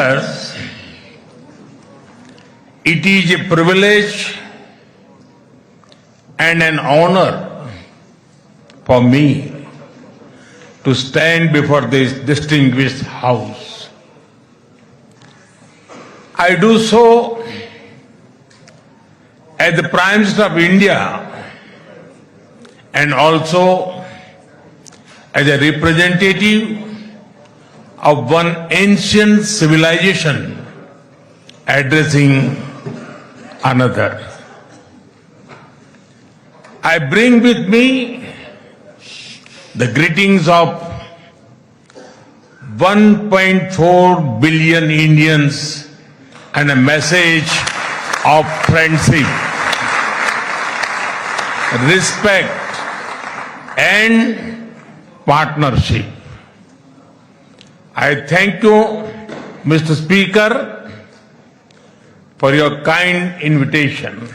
members, it is a privilege and an honor for me to stand before this distinguished House. I do so as the Prime Minister of India and also as a representative of one ancient civilization addressing another. I bring with me the greetings of 1.4 billion Indians and a message of friendship, respect and partnership. I thank you, Mr. Speaker, for your kind invitation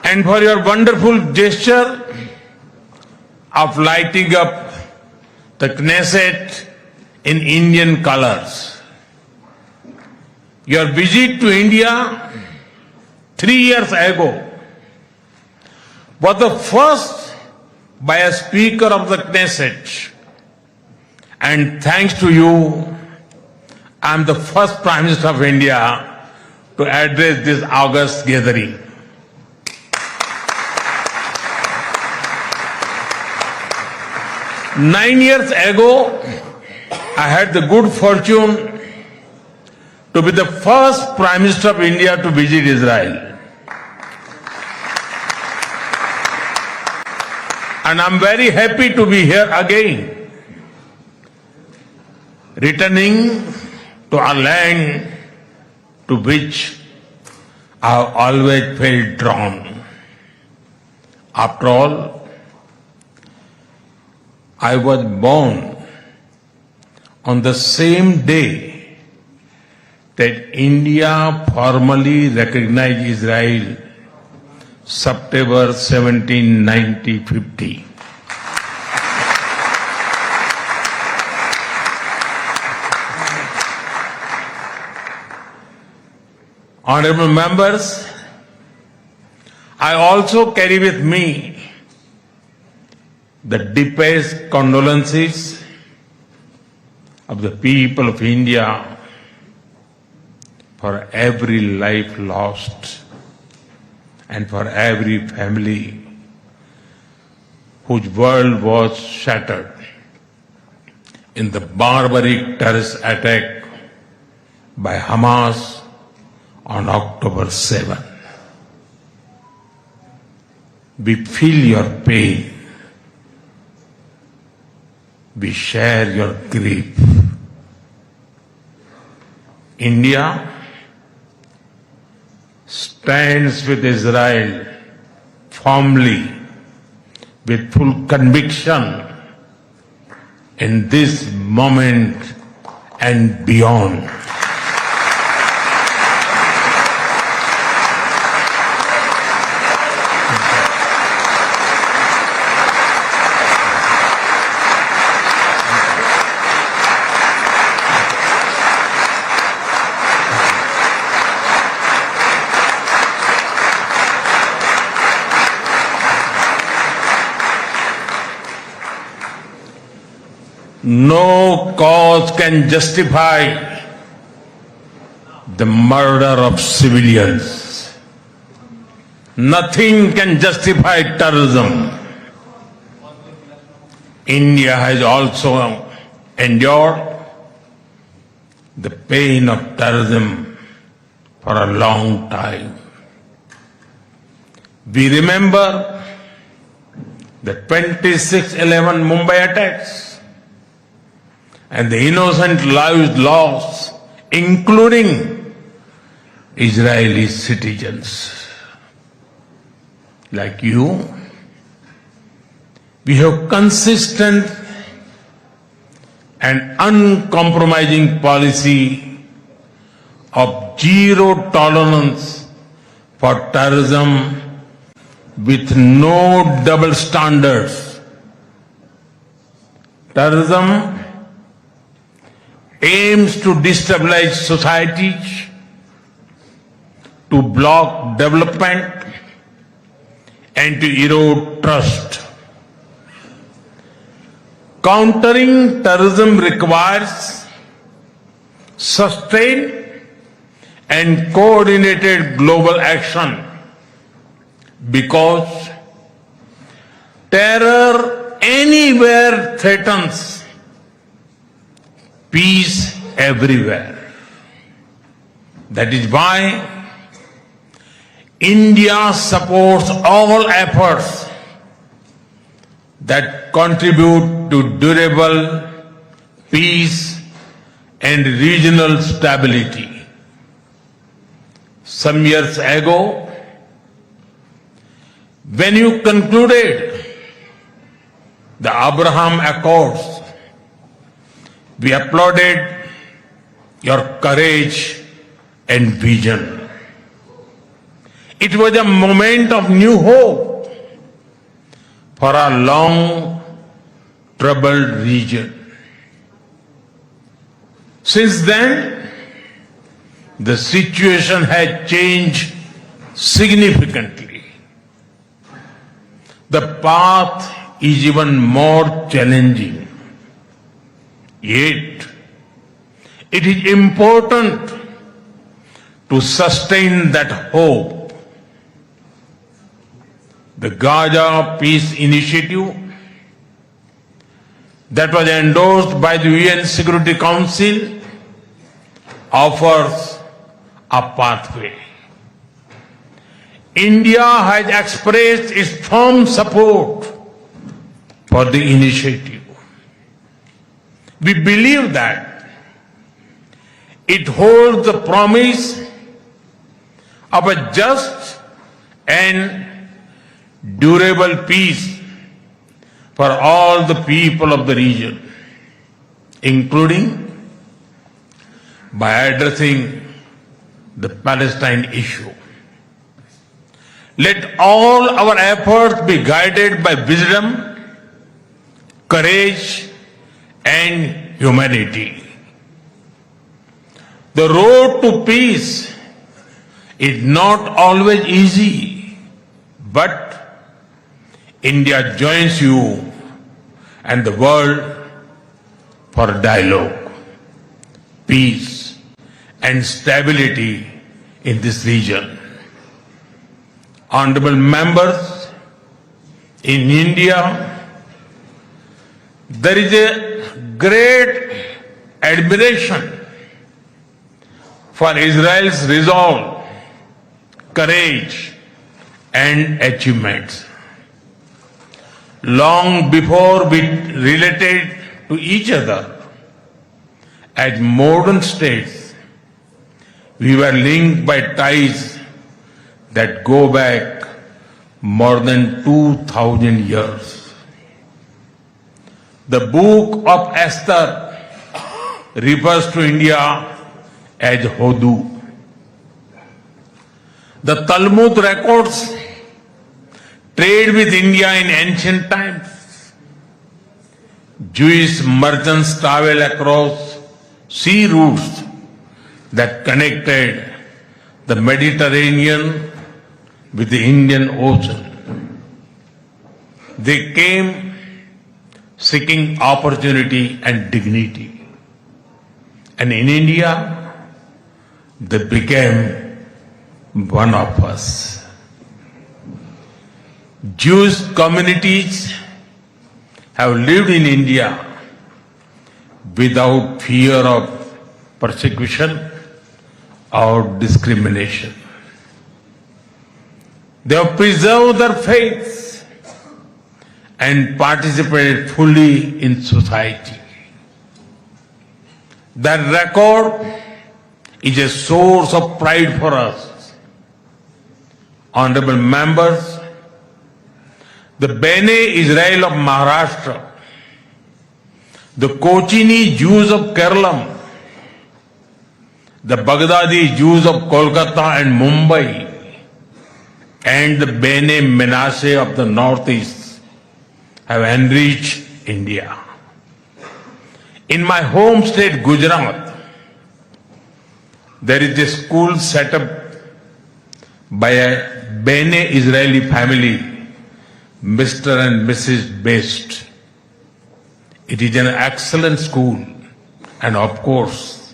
and for your wonderful gesture of lighting up the Knesset in Indian colors. Your visit to India 3 years ago was the first by a Speaker of the Knesset, and thanks to you, I am the first Prime Minister of India to address this august gathering. Nine years ago, I had the good fortune to be the first Prime Minister of India to visit Israel. And I'm very happy to be here again, returning to a land to which I have always felt drawn. After all, I was born on the same day that India formally recognized Israel, September 17, 1950. Honorable members, I also carry with me the deepest condolences of the people of India for every life lost and for every family whose world was shattered in the barbaric terrorist attack by Hamas on October 7. We feel your pain. We share your grief. India stands with Israel firmly, with full conviction in this moment and beyond. No cause can justify the murder of civilians. Nothing can justify terrorism. India has also endured the pain of terrorism for a long time. We remember the 26/11 Mumbai attacks and the innocent lives lost, including Israeli citizens. Like you, we have consistent and uncompromising policy of zero tolerance for terrorism with no double standards. Terrorism aims to destabilize societies, to block development, and to erode trust. Countering terrorism requires sustained and coordinated global action because terror anywhere threatens peace everywhere. That is why India supports all efforts that contribute to durable peace and regional stability. Some years ago, when you concluded the Abraham Accords, we applauded your courage and vision. It was a moment of new hope for our long troubled region. Since then, the situation has changed significantly. The path is even more challenging. Yet, it is important to sustain that hope. The Gaza Peace Initiative that was endorsed by the UN Security Council offers a pathway. India has expressed its firm support for the initiative. We believe that it holds the promise of a just and durable peace for all the people of the region, including by addressing the Palestine issue. Let all our efforts be guided by wisdom, courage, and humanity. The road to peace is not always easy, but India joins you and the world for dialogue, peace, and stability in this region. Honorable members, in India, there is a great admiration for Israel's resolve, courage, and achievements. Long before we related to each other as modern states, we were linked by ties that go back more than 2,000 years. The book of Esther refers to India as Hodu. The Talmud records trade with India in ancient times. Jewish merchants traveled across sea routes that connected the Mediterranean with the Indian Ocean. They came seeking opportunity and dignity. And in India, they became one of us. Jewish communities have lived in India without fear of persecution or discrimination. They have preserved their faith and participated fully in society. That record is a source of pride for us. Honorable members, the Bene Israel of Maharashtra, the Kochini Jews of Kerala, the Baghdadi Jews of Kolkata and Mumbai, and the Bene Menashe of the Northeast have enriched India. In my home state, Gujarat, there is a school set up by a Bene Israeli family, Mr. and Mrs. Best. It is an excellent school, and of course,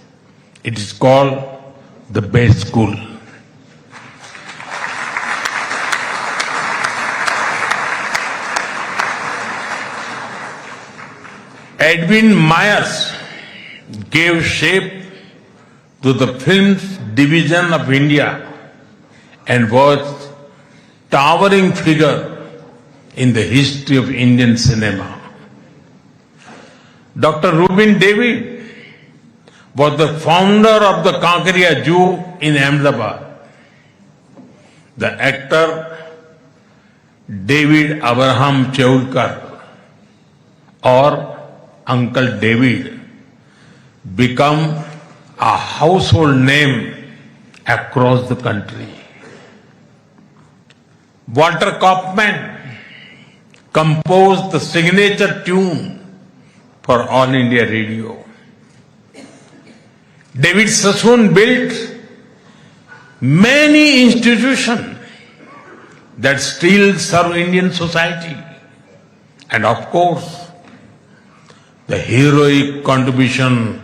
it is called the Best School. Edwin Myers gave shape to the film's division of India and was towering figure in the history of Indian cinema. Dr. Rubin David was the founder of the Kankaria Zoo in Ahmedabad. The actor David Abraham Chaulkar, or Uncle David, become a household name across the country. Walter Kaufman composed the signature tune for All India Radio. David Sassoon built many institutions that still serve Indian society. And of course, the heroic contribution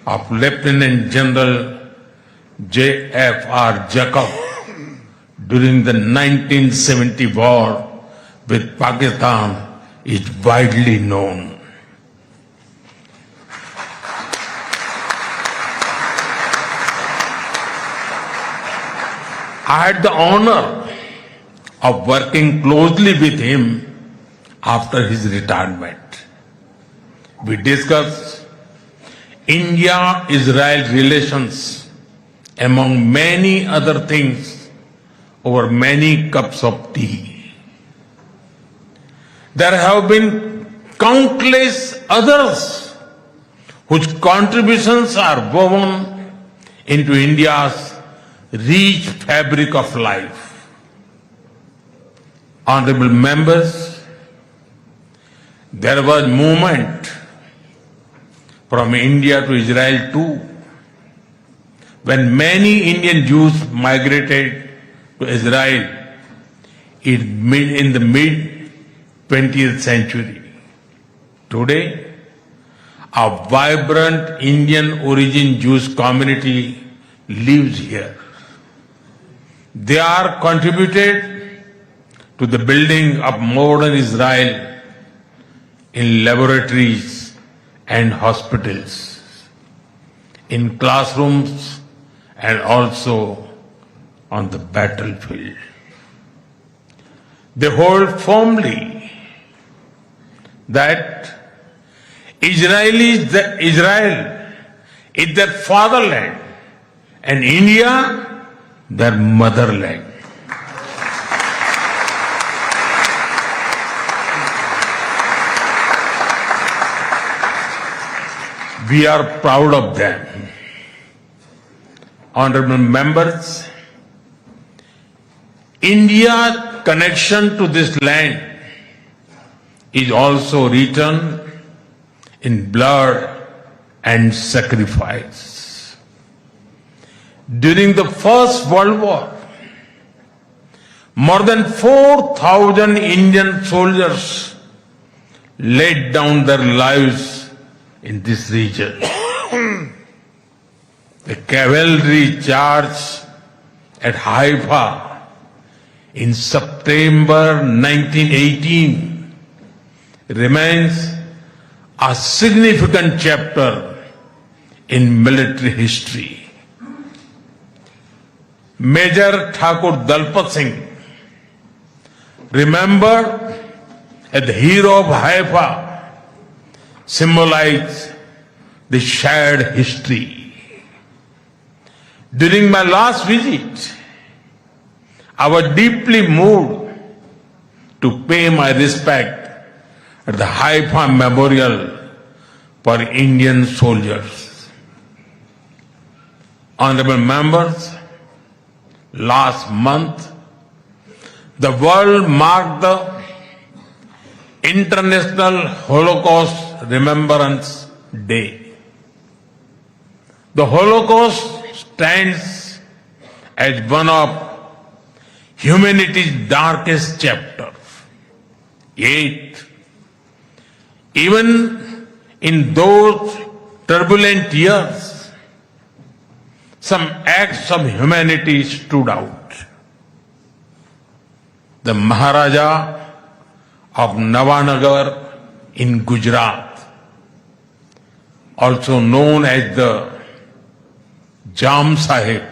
of Lieutenant General J.F.R. Jacob during the 1970 war with Pakistan is widely known. I had the honor of working closely with him after his retirement. We discussed India-Israel relations among many other things over many cups of tea. There have been countless others whose contributions are woven into India's rich fabric of life. Honorable members, there was movement from India to Israel too, when many Indian Jews migrated to Israel in the mid-20th century. Today, a vibrant Indian origin Jewish community lives here. They are contributed to the building of modern Israel in laboratories and hospitals, in classrooms, and also on the battlefield. They hold firmly that Israel is their fatherland and India their motherland. We are proud of them. Honorable members, India's connection to this land is also written in blood and sacrifice. During the First World War, more than 4,000 Indian soldiers laid down their lives in this region. The cavalry charge at Haifa in September 1918 remains a significant chapter in military history. Major Thakur Dalpat Singh, remembered as the hero of Haifa, symbolize the shared history. During my last visit, I was deeply moved to pay my respect at the Haifa Memorial for Indian soldiers. Honorable members, last month, the world marked the International Holocaust Remembrance day. The Holocaust stands as one of humanity's darkest chapters. Yet, even in those turbulent years, some acts of humanity stood out. The Maharaja of Navanagar in Gujarat, also known as the Jam Sahib,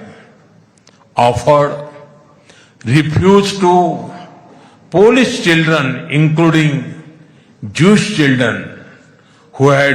offered refuge to Polish children, including Jewish children who had